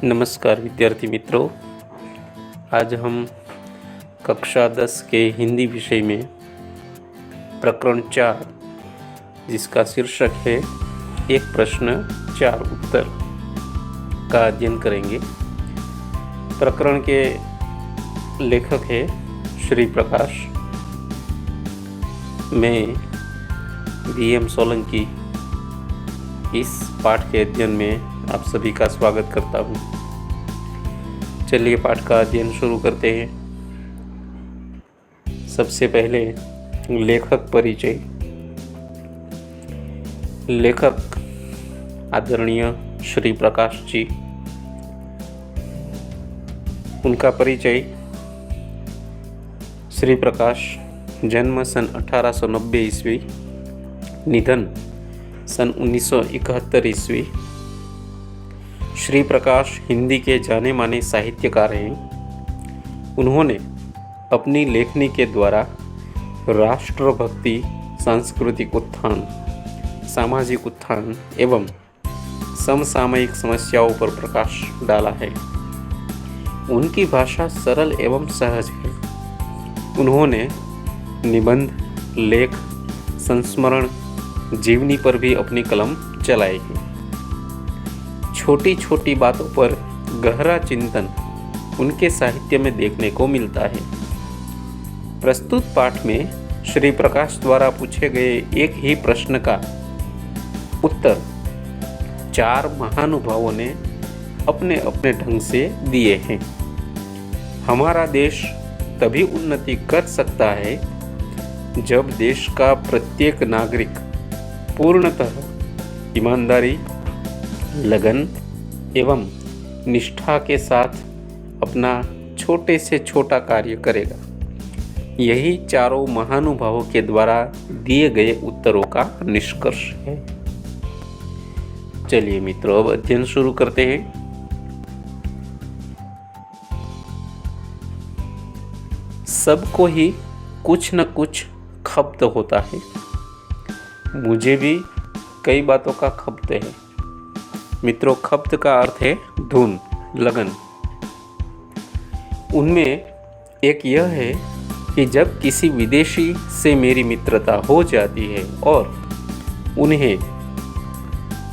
नमस्कार विद्यार्थी मित्रों। आज हम कक्षा 10 के हिंदी विषय में प्रकरण 4 जिसका शीर्षक है एक प्रश्न 4 उत्तर का अध्ययन करेंगे। प्रकरण के लेखक है श्री प्रकाश। मैं VM सोलंकी इस पाठ के अध्ययन में आप सभी का स्वागत करता हूँ। चलिए पाठ का अध्ययन शुरू करते हैं। सबसे पहले लेखक परिचय। लेखक आदरणीय श्री प्रकाश जी। उनका परिचय। श्री प्रकाश जन्म सन 1890 ईस्वी, निधन सन 1971 ईस्वी। श्री प्रकाश हिंदी के जाने माने साहित्यकार हैं। उन्होंने अपनी लेखनी के द्वारा राष्ट्रभक्ति, सांस्कृतिक उत्थान, सामाजिक उत्थान एवं समसामयिक समस्याओं पर प्रकाश डाला है। उनकी भाषा सरल एवं सहज है। उन्होंने निबंध, लेख, संस्मरण, जीवनी पर भी अपनी कलम चलाई है। छोटी छोटी बातों पर गहरा चिंतन उनके साहित्य में देखने को मिलता है। प्रस्तुत पाठ में श्री प्रकाश द्वारा पूछे गए एक ही प्रश्न का उत्तर 4 महानुभावों ने अपने अपने ढंग से दिए हैं। हमारा देश तभी उन्नति कर सकता है जब देश का प्रत्येक नागरिक पूर्णतः ईमानदारी, लगन एवं निष्ठा के साथ अपना छोटे से छोटा कार्य करेगा। यही चारों महानुभावों के द्वारा दिए गए उत्तरों का निष्कर्ष है। चलिए मित्रों, अब अध्ययन शुरू करते हैं। सबको ही कुछ न कुछ खप्त होता है। मुझे भी कई बातों का खप्त है। मित्रों, खप्त का अर्थ है धुन, लगन। उनमें एक यह है कि जब किसी विदेशी से मेरी मित्रता हो जाती है और उन्हें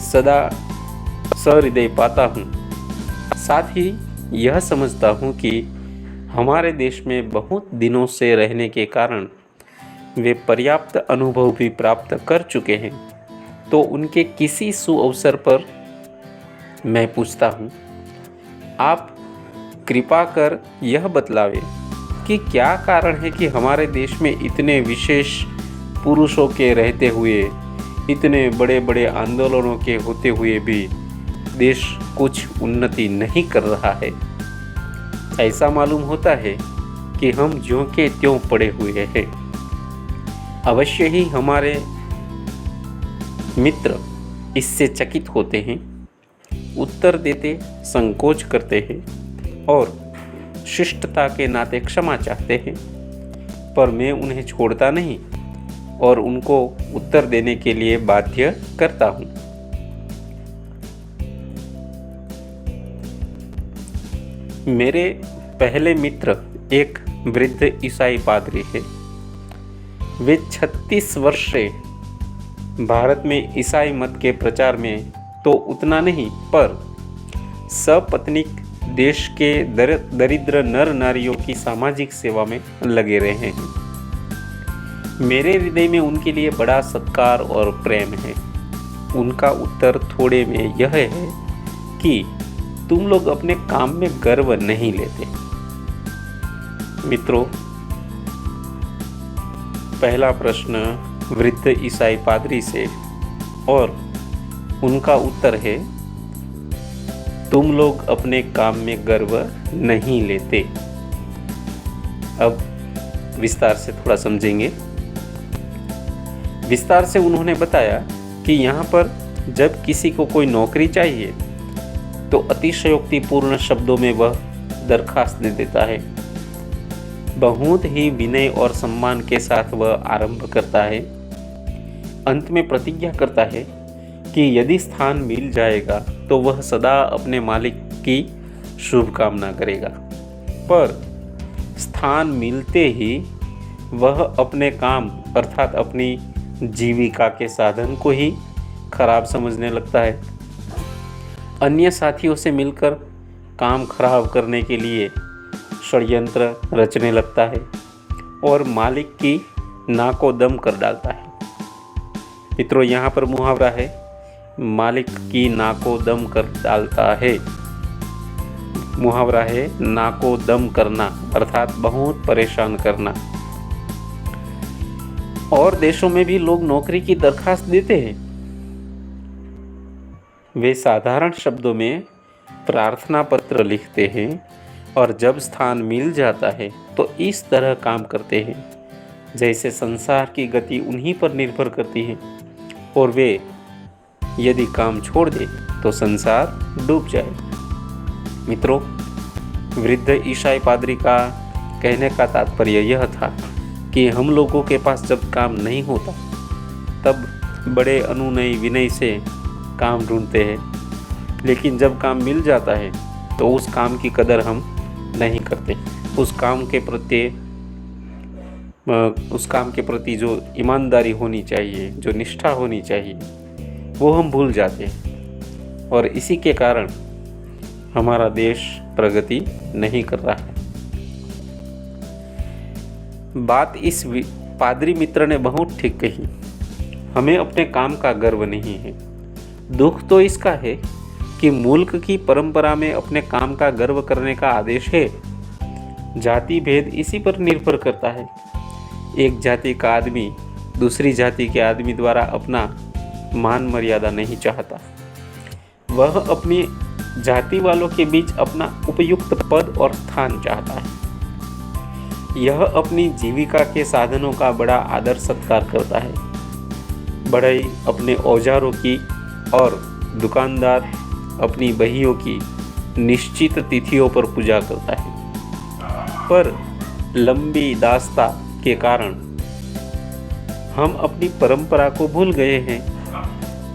सदा सहृदय पाता हूँ, साथ ही यह समझता हूँ कि हमारे देश में बहुत दिनों से रहने के कारण वे पर्याप्त अनुभव भी प्राप्त कर चुके हैं, तो उनके किसी सुअवसर पर मैं पूछता हूँ, आप कृपा कर यह बतलावे कि क्या कारण है कि हमारे देश में इतने विशेष पुरुषों के रहते हुए, इतने बड़े बड़े आंदोलनों के होते हुए भी देश कुछ उन्नति नहीं कर रहा है। ऐसा मालूम होता है कि हम ज्यों के त्यों पड़े हुए हैं। अवश्य ही हमारे मित्र इससे चकित होते हैं, उत्तर देते संकोच करते हैं और शिष्टता के नाते क्षमा चाहते हैं, पर मैं उन्हें छोड़ता नहीं और उनको उत्तर देने के लिए बाध्य करता हूँ। मेरे पहले मित्र एक वृद्ध ईसाई पादरी है। वे 36 वर्ष से भारत में ईसाई मत के प्रचार में तो उतना नहीं, पर सपत्नीक देश के दरिद्र नर नारियों की सामाजिक सेवा में लगे रहे हैं। मेरे हृदय में उनके लिए बड़ा सत्कार और प्रेम है। उनका उत्तर थोड़े में यह है कि तुम लोग अपने काम में गर्व नहीं लेते। मित्रों, पहला प्रश्न वृद्ध ईसाई पादरी से और उनका उत्तर है, तुम लोग अपने काम में गर्व नहीं लेते। अब विस्तार से थोड़ा समझेंगे। विस्तार से उन्होंने बताया कि यहाँ पर जब किसी को कोई नौकरी चाहिए तो अतिशयोक्तिपूर्ण शब्दों में वह दरखास्त दे देता है। बहुत ही विनय और सम्मान के साथ वह आरंभ करता है। अंत में प्रतिज्ञा करता है कि यदि स्थान मिल जाएगा तो वह सदा अपने मालिक की शुभकामना करेगा, पर स्थान मिलते ही वह अपने काम अर्थात अपनी जीविका के साधन को ही खराब समझने लगता है। अन्य साथियों से मिलकर काम खराब करने के लिए षड्यंत्र रचने लगता है और मालिक की नाको दम कर डालता है। मित्रों, यहाँ पर मुहावरा है, मालिक की नाको दम कर डालता है। मुहावरा है नाको दम करना अर्थात बहुत परेशान करना। और देशों में भी लोग नौकरी की दरखास्त देते हैं। वे साधारण शब्दों में प्रार्थना पत्र लिखते हैं और जब स्थान मिल जाता है तो इस तरह काम करते हैं जैसे संसार की गति उन्हीं पर निर्भर करती है और वे यदि काम छोड़ दे तो संसार डूब जाए। मित्रों, वृद्ध ईसाई पादरी का कहने का तात्पर्य यह था कि हम लोगों के पास जब काम नहीं होता तब बड़े अनुनय विनय से काम ढूंढते हैं, लेकिन जब काम मिल जाता है तो उस काम की कदर हम नहीं करते। उस काम के प्रति जो ईमानदारी होनी चाहिए, जो निष्ठा होनी चाहिए, वो हम भूल जाते हैं और इसी के कारण हमारा देश प्रगति नहीं कर रहा है। बात इस पादरी मित्र ने बहुत ठीक कही। हमें अपने काम का गर्व नहीं है। दुख तो इसका है कि मुल्क की परंपरा में अपने काम का गर्व करने का आदेश है। जाति भेद इसी पर निर्भर करता है। एक जाति का आदमी दूसरी जाति के आदमी द्वारा अपना मान मर्यादा नहीं चाहता। वह अपनी जाति वालों के बीच अपना उपयुक्त पद और स्थान चाहता है। यह अपनी जीविका के साधनों का बड़ा आदर सत्कार करता है। बढ़ई अपने औजारों की और दुकानदार अपनी बहियों की निश्चित तिथियों पर पूजा करता है। पर लंबी दास्ता के कारण हम अपनी परंपरा को भूल गए हैं।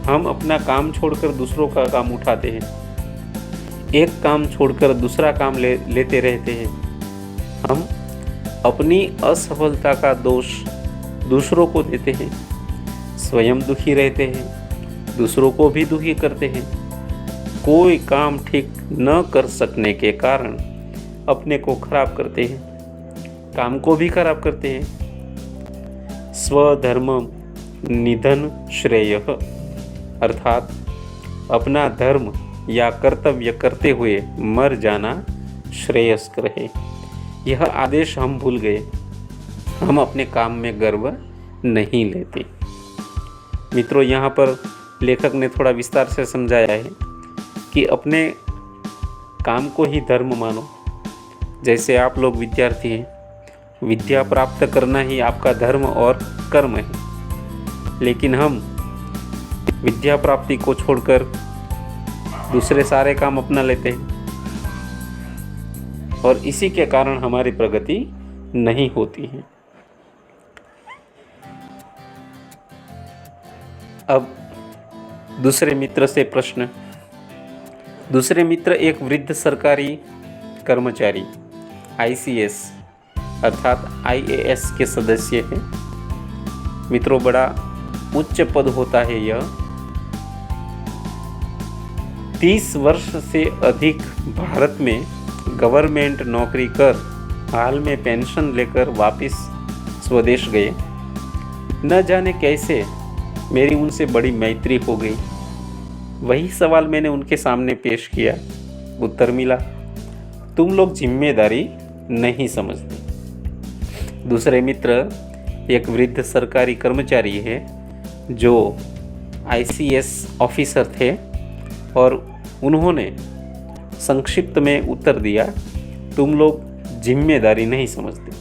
हम अपना काम छोड़कर दूसरों का काम उठाते हैं। एक काम छोड़कर दूसरा काम लेते रहते हैं। हम अपनी असफलता का दोष दूसरों को देते हैं, स्वयं दुखी रहते हैं, दूसरों को भी दुखी करते हैं। कोई काम ठीक न कर सकने के कारण अपने को खराब करते हैं, काम को भी खराब करते हैं। स्वधर्म निधन श्रेयः अर्थात अपना धर्म या कर्तव्य करते हुए मर जाना श्रेयस्कर है। यह आदेश हम भूल गए। हम अपने काम में गर्व नहीं लेते। मित्रों, यहाँ पर लेखक ने थोड़ा विस्तार से समझाया है कि अपने काम को ही धर्म मानो। जैसे आप लोग विद्यार्थी हैं, विद्या प्राप्त करना ही आपका धर्म और कर्म है, लेकिन हम विद्या प्राप्ति को छोड़कर दूसरे सारे काम अपना लेते हैं और इसी के कारण हमारी प्रगति नहीं होती है। अब दूसरे मित्र से प्रश्न। दूसरे मित्र एक वृद्ध सरकारी कर्मचारी ICS अर्थात IAS के सदस्य हैं। मित्रों, बड़ा उच्च पद होता है यह। 30 वर्ष से अधिक भारत में गवर्नमेंट नौकरी कर हाल में पेंशन लेकर वापस स्वदेश गए। न जाने कैसे मेरी उनसे बड़ी मैत्री हो गई। वही सवाल मैंने उनके सामने पेश किया। उत्तर मिला, तुम लोग जिम्मेदारी नहीं समझते। दूसरे मित्र एक वृद्ध सरकारी कर्मचारी है जो ICS ऑफिसर थे और उन्होंने संक्षिप्त में उत्तर दिया, तुम लोग जिम्मेदारी नहीं समझते।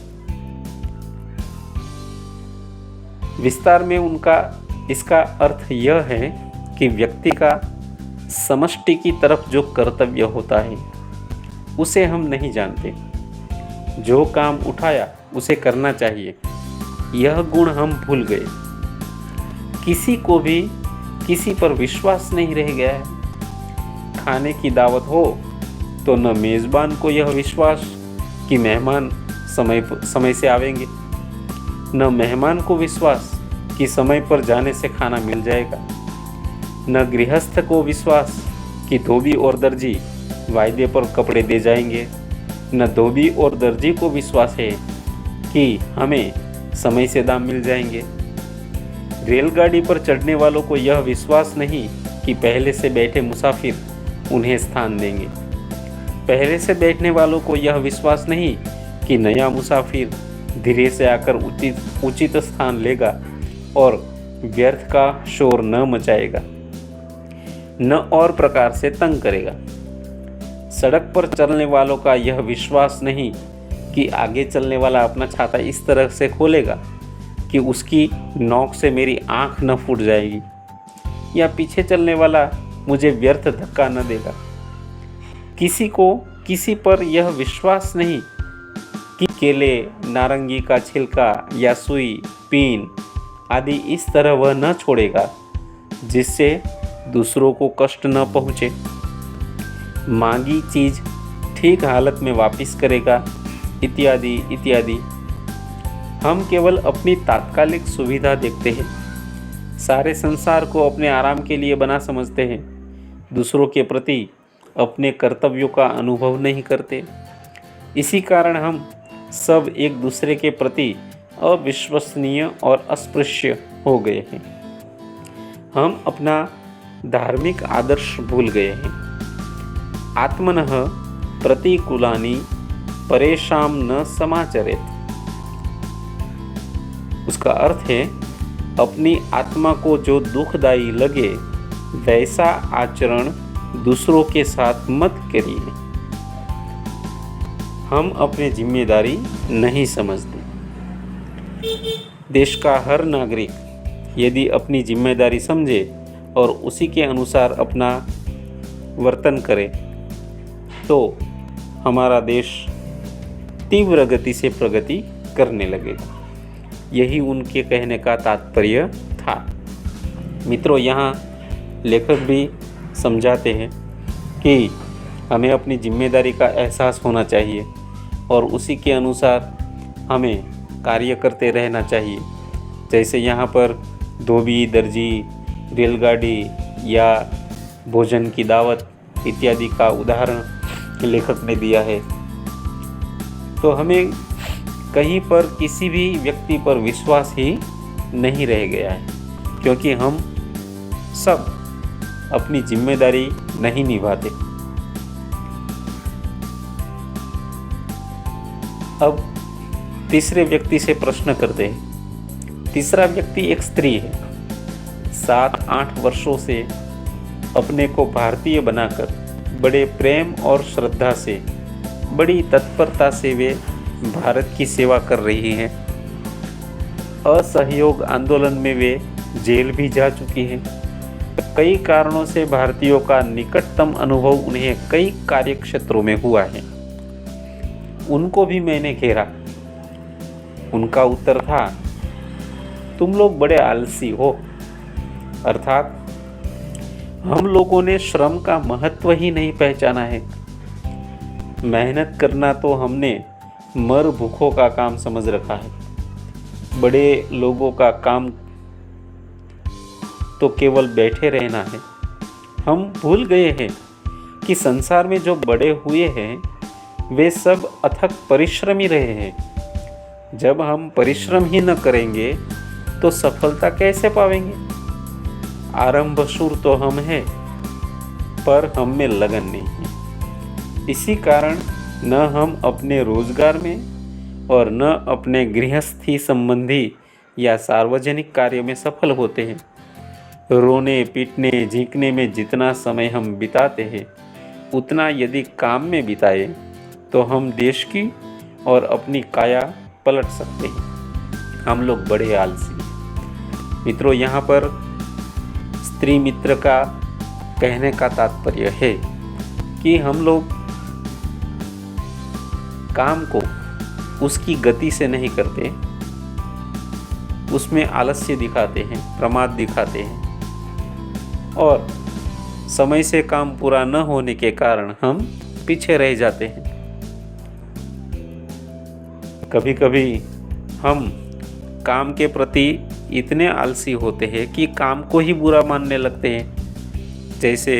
विस्तार में उनका इसका अर्थ यह है कि व्यक्ति का समष्टि की तरफ जो कर्तव्य होता है उसे हम नहीं जानते। जो काम उठाया उसे करना चाहिए, यह गुण हम भूल गए। किसी को भी किसी पर विश्वास नहीं रह गया है। खाने की दावत हो तो न मेज़बान को यह विश्वास कि मेहमान समय से आवेंगे, न मेहमान को विश्वास कि समय पर जाने से खाना मिल जाएगा, न गृहस्थ को विश्वास कि धोबी और दर्जी वायदे पर कपड़े दे जाएंगे, न धोबी और दर्जी को विश्वास है कि हमें समय से दाम मिल जाएंगे। रेलगाड़ी पर चढ़ने वालों को यह विश्वास नहीं कि पहले से बैठे मुसाफिर उन्हें स्थान देंगे। पहले से बैठने वालों को यह विश्वास नहीं कि नया मुसाफिर धीरे से आकर उचित स्थान लेगा और व्यर्थ का शोर न मचाएगा, न और प्रकार से तंग करेगा। सड़क पर चलने वालों का यह विश्वास नहीं कि आगे चलने वाला अपना छाता इस तरह से खोलेगा कि उसकी नोक से मेरी आंख न फूट जाएगी, या पीछे चलने वाला मुझे व्यर्थ धक्का न देगा। किसी को किसी पर यह विश्वास नहीं कि केले, नारंगी का छिलका या सुई, पीन आदि इस तरह वह न छोड़ेगा जिससे दूसरों को कष्ट न पहुँचे। मांगी चीज ठीक हालत में वापस करेगा, इत्यादि इत्यादि। हम केवल अपनी तात्कालिक सुविधा देखते हैं, सारे संसार को अपने आराम के लिए बना समझते हैं, दूसरों के प्रति अपने कर्तव्यों का अनुभव नहीं करते। इसी कारण हम सब एक दूसरे के प्रति अविश्वसनीय और अस्पृश्य हो गए हैं। हम अपना धार्मिक आदर्श भूल गए हैं। आत्मनः प्रतिकूलानि परेशान न समाचरेत। उसका अर्थ है, अपनी आत्मा को जो दुखदायी लगे वैसा आचरण दूसरों के साथ मत करिए। हम अपनी जिम्मेदारी नहीं समझते। देश का हर नागरिक यदि अपनी जिम्मेदारी समझे और उसी के अनुसार अपना वर्तन करे तो हमारा देश तीव्र गति से प्रगति करने लगेगा। यही उनके कहने का तात्पर्य था। मित्रों, यहाँ लेखक भी समझाते हैं कि हमें अपनी जिम्मेदारी का एहसास होना चाहिए और उसी के अनुसार हमें कार्य करते रहना चाहिए। जैसे यहाँ पर धोबी, दर्जी, रेलगाड़ी या भोजन की दावत इत्यादि का उदाहरण लेखक ने दिया है, तो हमें कहीं पर किसी भी व्यक्ति पर विश्वास ही नहीं रह गया है, क्योंकि हम सब अपनी जिम्मेदारी नहीं निभाते। अब तीसरे व्यक्ति से प्रश्न करते हैं। तीसरा व्यक्ति एक स्त्री है। 7-8 वर्षों से अपने को भारतीय बनाकर बड़े प्रेम और श्रद्धा से, बड़ी तत्परता से वे भारत की सेवा कर रही हैं। असहयोग आंदोलन में वे जेल भी जा चुकी हैं। कई कारणों से भारतीयों का निकटतम अनुभव उन्हें कई कार्यक्षेत्रों में हुआ है। उनको भी मैंने घेरा। उनका उत्तर था, तुम लोग बड़े आलसी हो। अर्थात हम लोगों ने श्रम का महत्व ही नहीं पहचाना है। मेहनत करना तो हमने मर भूखों का काम समझ रखा है। बड़े लोगों का काम तो केवल बैठे रहना है। हम भूल गए हैं कि संसार में जो बड़े हुए हैं वे सब अथक परिश्रमी रहे हैं। जब हम परिश्रम ही न करेंगे तो सफलता कैसे पावेंगे? आरंभशूर तो हम हैं, पर हम में लगन नहीं है। इसी कारण न हम अपने रोजगार में और न अपने गृहस्थी संबंधी या सार्वजनिक कार्य में सफल होते हैं। रोने, पीटने, झींकने में जितना समय हम बिताते हैं, उतना यदि काम में बिताए तो हम देश की और अपनी काया पलट सकते हैं। हम लोग बड़े आलसी हैं। मित्रों, यहाँ पर स्त्री मित्र का कहने का तात्पर्य है कि हम लोग काम को उसकी गति से नहीं करते, उसमें आलस्य दिखाते हैं, प्रमाद दिखाते हैं, और समय से काम पूरा न होने के कारण हम पीछे रह जाते हैं। कभी कभी हम काम के प्रति इतने आलसी होते हैं कि काम को ही बुरा मानने लगते हैं। जैसे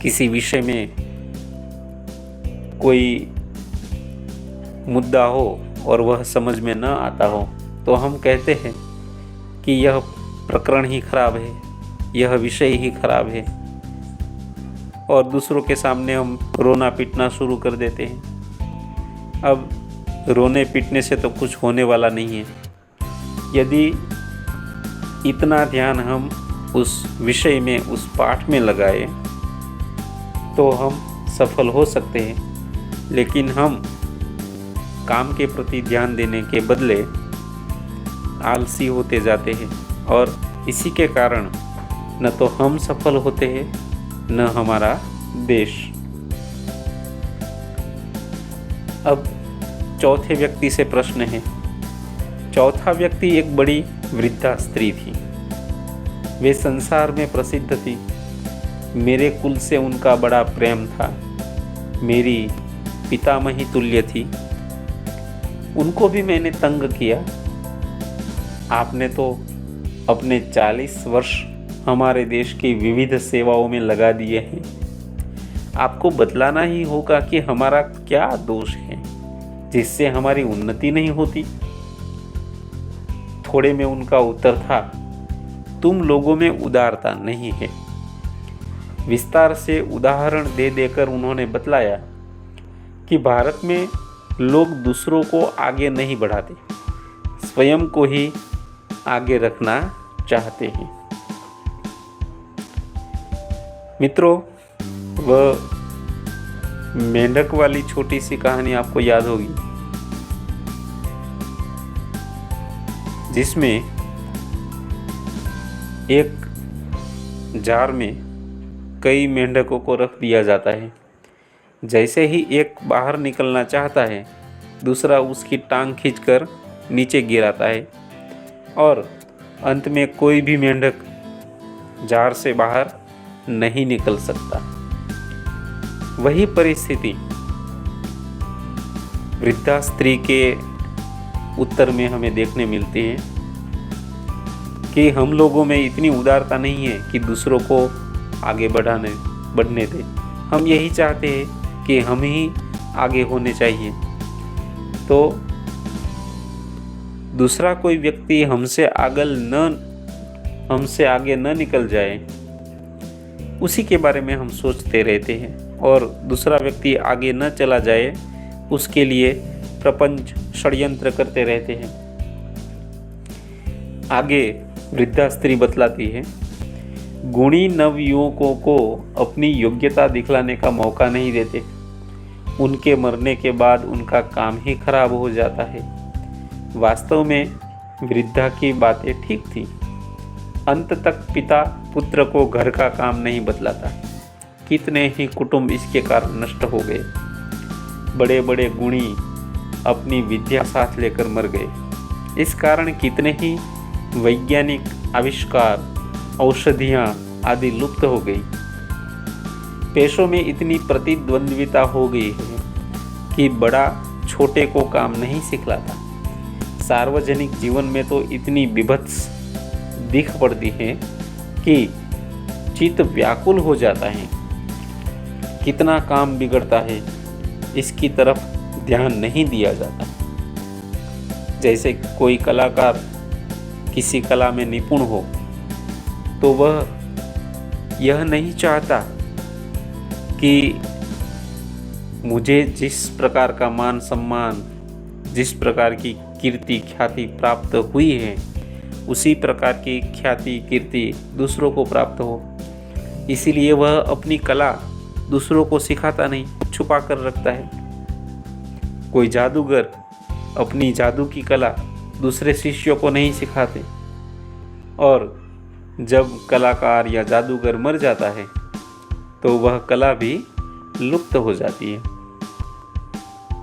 किसी विषय में कोई मुद्दा हो और वह समझ में न आता हो तो हम कहते हैं कि यह प्रकरण ही खराब है, यह विषय ही खराब है, और दूसरों के सामने हम रोना पीटना शुरू कर देते हैं। अब रोने पीटने से तो कुछ होने वाला नहीं है। यदि इतना ध्यान हम उस विषय में, उस पाठ में लगाए तो हम सफल हो सकते हैं, लेकिन हम काम के प्रति ध्यान देने के बदले आलसी होते जाते हैं और इसी के कारण न तो हम सफल होते हैं न हमारा देश। अब चौथे व्यक्ति से प्रश्न है। चौथा व्यक्ति एक बड़ी वृद्धा स्त्री थी। वे संसार में प्रसिद्ध थी। मेरे कुल से उनका बड़ा प्रेम था। मेरी पितामही तुल्य थी। उनको भी मैंने तंग किया। आपने तो अपने 40 वर्ष हमारे देश की विविध सेवाओं में लगा दिए हैं। आपको बतलाना ही होगा कि हमारा क्या दोष है जिससे हमारी उन्नति नहीं होती। थोड़े में उनका उत्तर था, तुम लोगों में उदारता नहीं है। विस्तार से उदाहरण दे देकर उन्होंने बतलाया कि भारत में लोग दूसरों को आगे नहीं बढ़ाते, स्वयं को ही आगे रखना चाहते हैं। मित्रों, वह मेंढक वाली छोटी सी कहानी आपको याद होगी, जिसमें एक जार में कई मेंढकों को रख दिया जाता है। जैसे ही एक बाहर निकलना चाहता है, दूसरा उसकी टांग खींचकर नीचे गिराता है और अंत में कोई भी मेंढक जार से बाहर नहीं निकल सकता। वही परिस्थिति वृद्धा स्त्री के उत्तर में हमें देखने मिलती है कि हम लोगों में इतनी उदारता नहीं है कि दूसरों को आगे बढ़ने दें। हम यही चाहते हैं कि हम ही आगे होने चाहिए। तो दूसरा कोई व्यक्ति हमसे आगे न निकल जाए, उसी के बारे में हम सोचते रहते हैं और दूसरा व्यक्ति आगे न चला जाए उसके लिए प्रपंच षड्यंत्र करते रहते हैं। आगे वृद्धा स्त्री बतलाती है, गुणी नवयुवकों को अपनी योग्यता दिखलाने का मौका नहीं देते। उनके मरने के बाद उनका काम ही खराब हो जाता है। वास्तव में वृद्धा की बातें ठीक थी। अंत तक पिता पुत्र को घर का काम नहीं बतलाता। कितने ही कुटुंब इसके कारण नष्ट हो गए। बड़े बड़े गुणी अपनी विद्या साथ लेकर मर गए। इस कारण कितने ही वैज्ञानिक आविष्कार, औषधियाँ आदि लुप्त हो गई। पेशों में इतनी प्रतिद्वंद्विता हो गई है कि बड़ा छोटे को काम नहीं सिखलाता। सार्वजनिक जीवन में तो इतनी विभत्स दिख पड़ती है कि चित्त व्याकुल हो जाता है। कितना काम बिगड़ता है, इसकी तरफ ध्यान नहीं दिया जाता। जैसे कोई कलाकार किसी कला में निपुण हो तो वह यह नहीं चाहता कि मुझे जिस प्रकार का मान सम्मान, जिस प्रकार की कीर्ति ख्याति प्राप्त हुई है, उसी प्रकार की ख्याति कीर्ति दूसरों को प्राप्त हो। इसीलिए वह अपनी कला दूसरों को सिखाता नहीं, छुपा कर रखता है। कोई जादूगर अपनी जादू की कला दूसरे शिष्यों को नहीं सिखाते, और जब कलाकार या जादूगर मर जाता है तो वह कला भी लुप्त हो जाती है।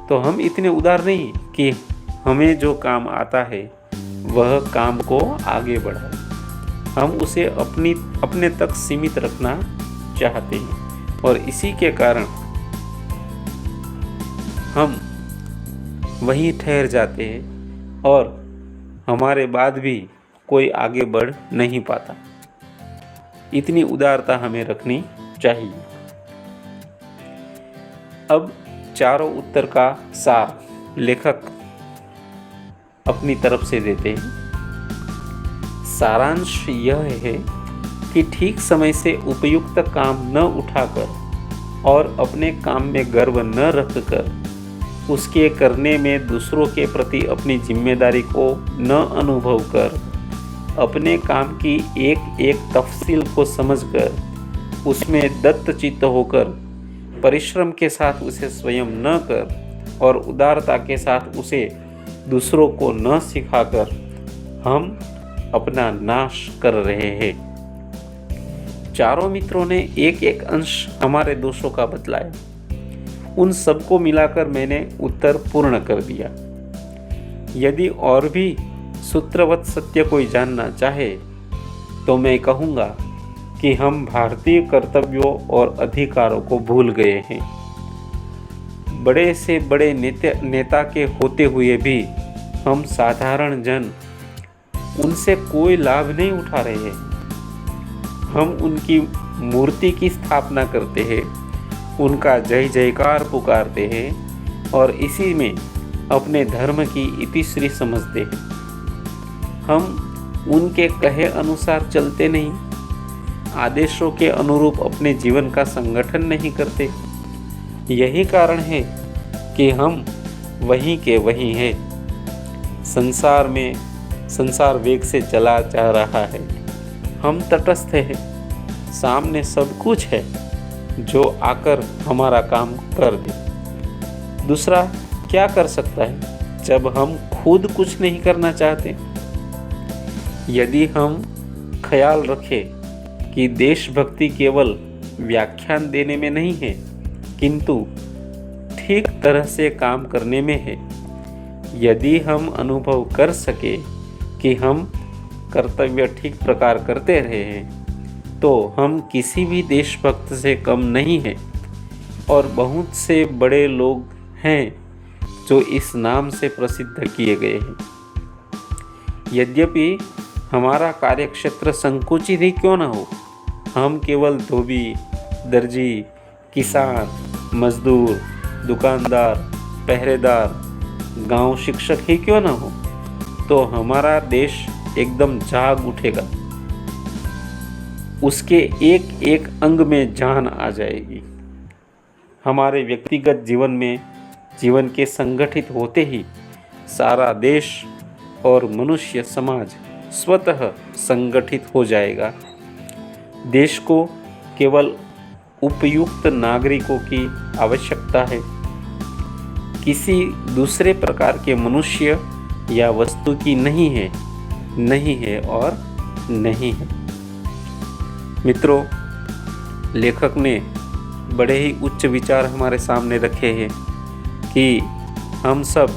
तो हम इतने उदार नहीं कि हमें जो काम आता है वह काम को आगे बढ़ाए। हम उसे अपने तक सीमित रखना चाहते हैं और इसी के कारण हम वहीं ठहर जाते हैं और हमारे बाद भी कोई आगे बढ़ नहीं पाता। इतनी उदारता हमें रखनी चाहिए। अब चारों उत्तर का सार लेखक अपनी तरफ से देते हैं। सारांश यह है कि ठीक समय से उपयुक्त काम न उठाकर और अपने काम में गर्व न रखकर उसके करने में दूसरों के प्रति अपनी जिम्मेदारी को न अनुभव कर, अपने काम की एक एक तफसील को समझकर उसमें दत्तचित्त होकर परिश्रम के साथ उसे स्वयं न कर और उदारता के साथ उसे दूसरों को न सिखाकर हम अपना नाश कर रहे हैं। चारों मित्रों ने एक एक अंश हमारे दोषों का बतलाया। उन सबको मिलाकर मैंने उत्तर पूर्ण कर दिया। यदि और भी सूत्रवत सत्य कोई जानना चाहे तो मैं कहूँगा कि हम भारतीय कर्तव्यों और अधिकारों को भूल गए हैं। बड़े से बड़े नेता के होते हुए भी हम साधारण जन उनसे कोई लाभ नहीं उठा रहे हैं। हम उनकी मूर्ति की स्थापना करते हैं, उनका जय जयकार पुकारते हैं और इसी में अपने धर्म की इतिश्री समझते हैं। हम उनके कहे अनुसार चलते नहीं, आदेशों के अनुरूप अपने जीवन का संगठन नहीं करते। यही कारण है कि हम वहीं के वहीं हैं। संसार वेग से चला जा रहा है, हम तटस्थ हैं। सामने सब कुछ है जो आकर हमारा काम कर दे। दूसरा क्या कर सकता है जब हम खुद कुछ नहीं करना चाहते? यदि हम ख्याल रखें कि देशभक्ति केवल व्याख्यान देने में नहीं है किंतु ठीक तरह से काम करने में है, यदि हम अनुभव कर सके कि हम कर्तव्य ठीक प्रकार करते रहे हैं तो हम किसी भी देशभक्त से कम नहीं हैं। और बहुत से बड़े लोग हैं जो इस नाम से प्रसिद्ध किए गए हैं। यद्यपि हमारा कार्यक्षेत्र संकुचित ही क्यों न हो, हम केवल धोबी, दर्जी, किसान, मजदूर, दुकानदार, पहरेदार, गांव शिक्षक ही क्यों न हो, तो हमारा देश एकदम जाग उठेगा। उसके एक एक अंग में जान आ जाएगी। हमारे व्यक्तिगत जीवन के संगठित होते ही सारा देश और मनुष्य समाज स्वतः संगठित हो जाएगा। देश को केवल उपयुक्त नागरिकों की आवश्यकता है, किसी दूसरे प्रकार के मनुष्य या वस्तु की नहीं है और नहीं है। मित्रों, लेखक ने बड़े ही उच्च विचार हमारे सामने रखे हैं कि हम सब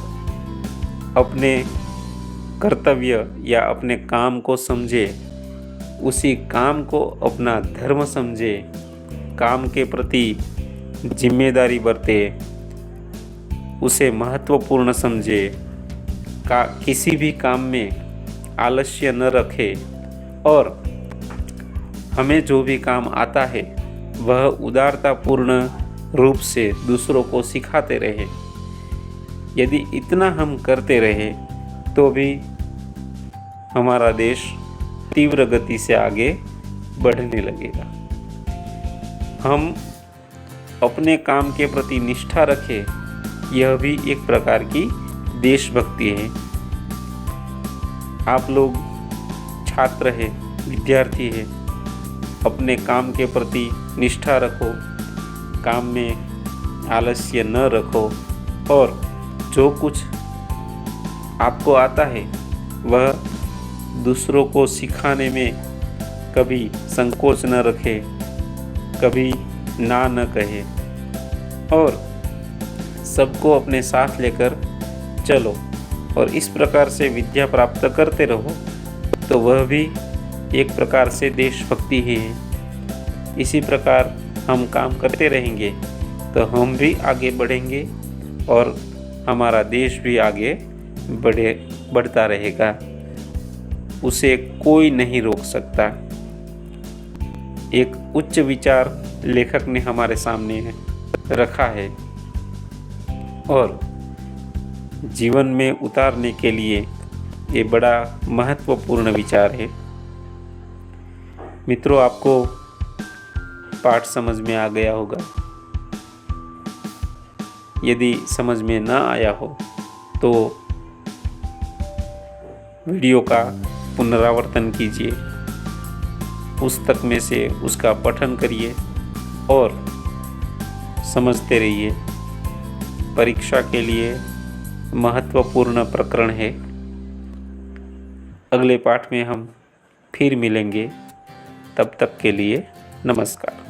अपने कर्तव्य या अपने काम को समझे, उसी काम को अपना धर्म समझे, काम के प्रति जिम्मेदारी बरते, उसे महत्वपूर्ण समझे, किसी भी काम में आलस्य न रखे और हमें जो भी काम आता है वह उदारतापूर्ण रूप से दूसरों को सिखाते रहे। यदि इतना हम करते रहे तो भी हमारा देश तीव्र गति से आगे बढ़ने लगेगा। हम अपने काम के प्रति निष्ठा रखें, यह भी एक प्रकार की देशभक्ति है। आप लोग छात्र हैं, विद्यार्थी हैं, अपने काम के प्रति निष्ठा रखो, काम में आलस्य न रखो और जो कुछ आपको आता है वह दूसरों को सिखाने में कभी संकोच न रखे, कभी ना न कहे और सबको अपने साथ लेकर चलो और इस प्रकार से विद्या प्राप्त करते रहो, तो वह भी एक प्रकार से देशभक्ति ही है। इसी प्रकार हम काम करते रहेंगे तो हम भी आगे बढ़ेंगे और हमारा देश भी आगे बढ़ता रहेगा। उसे कोई नहीं रोक सकता। एक उच्च विचार लेखक ने हमारे सामने रखा है और जीवन में उतारने के लिए ये बड़ा महत्वपूर्ण विचार है। मित्रों, आपको पाठ समझ में आ गया होगा। यदि समझ में ना आया हो तो वीडियो का पुनरावर्तन कीजिए, पुस्तक में से उसका पठन करिए और समझते रहिए। परीक्षा के लिए महत्वपूर्ण प्रकरण है। अगले पाठ में हम फिर मिलेंगे। तब तक के लिए नमस्कार।